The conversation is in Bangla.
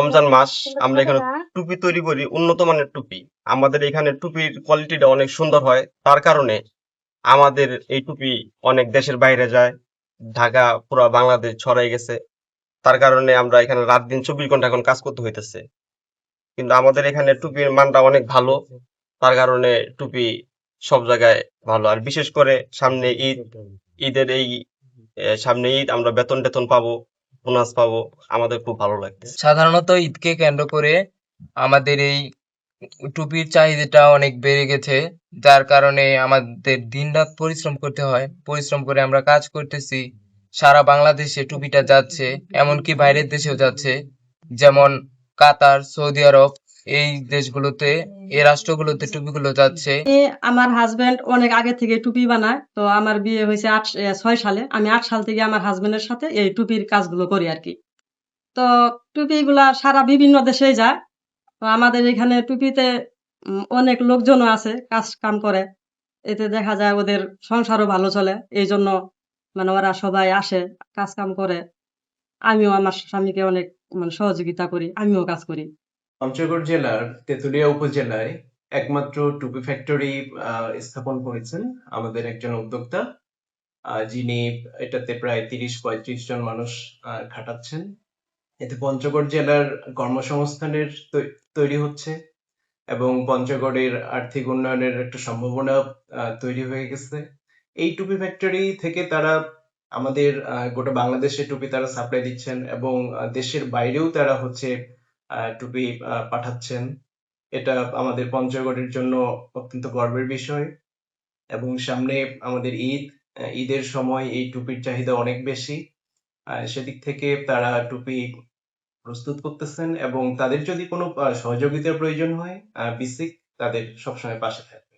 রমজান মাস আমরা এখানে টুপি তৈরি করি, উন্নত মানের টুপি। আমাদের এখানে টুপির কোয়ালিটিটা অনেক সুন্দর হয়, তার কারণে আমাদের এই টুপি অনেক দেশের বাইরে যায়, ঢাকা পুরো বাংলাদেশ ছড়াই গেছে। তার কারণে আমরা এখানে রাত দিন 24 ঘন্টা এখন কাজ করতে হইতেছে। কিন্তু আমাদের এখানে টুপির মানটা অনেক ভালো, তার কারণে টুপি সব জায়গায় ভালো। আর বিশেষ করে সামনে ঈদ, ঈদের এই সামনে ঈদ আমরা বেতন টেতন পাবো, বোনাস পাবো, আমাদের খুব ভালো লাগতেছে। সাধারণত ঈদকে কেন্দ্র করে আমাদের এই টুপির চাহিদাটা অনেক বেড়ে গেছে, যার কারণে আমাদের দিনরাত পরিশ্রম করতে হয়। পরিশ্রম করে আমরা কাজ করতেছি, সারা বাংলাদেশে টুপিটা যাচ্ছে, এমনকি বাইরের দেশেও যাচ্ছে, যেমন কাতার, সৌদি আরব, এই দেশগুলোতে, এই রাষ্ট্রগুলোতে টুপিগুলো যাচ্ছে। আমার হাজবেন্ড অনেক আগে থেকে টুপি বানায়। তো আমার বিয়ে হয়েছে 6 সালে। আমি 8 সাল থেকে আমার হাজবেন্ডের সাথে এই টুপির কাজগুলো করি আর কি। তো টুপিগুলা সারা বিভিন্ন দেশেই যায়। তো আমাদের এখানে টুপিতে অনেক লোকজনও আছে, কাজ কাম করে। এতে দেখা যায় ওদের সংসারও ভালো চলে। এই জন্য মানে ওরা সবাই আসে, কাজ কাম করে। আমিও আমার স্বামীকে অনেক মানে সহযোগিতা করি, আমিও কাজ করি। পঞ্চগড় জেলার তেঁতুলিয়া উপজেলায় একমাত্র টুপি ফ্যাক্টরি স্থাপন করেছেন আমাদের একজন উদ্যোক্তা, যিনি এটাতে প্রায় 30-35 জন মানুষ খাটাচ্ছেন। এতে পঞ্চগড় জেলার কর্মসংস্থানের তৈরি হচ্ছে এবং পঞ্চগড়ের আর্থিক উন্নয়নের একটা সম্ভাবনা তৈরি হয়ে গেছে। এই টুপি ফ্যাক্টরি থেকে তারা আমাদের গোটা বাংলাদেশে টুপি তারা সাপ্লাই দিচ্ছেন এবং দেশের বাইরেও তারা হচ্ছে টুপি পাঠাচ্ছেন। এটা আমাদের পঞ্চগড়ের জন্য অত্যন্ত গর্বের বিষয়। এবং সামনে আমাদের ঈদ, ঈদের সময় এই টুপির চাহিদা অনেক বেশি। সেদিক থেকে তারা টুপি প্রস্তুত করতেছেন এবং তাদের যদি কোনো সহযোগিতার প্রয়োজন হয়, বিসিক তাদের সবসময় পাশে থাকে।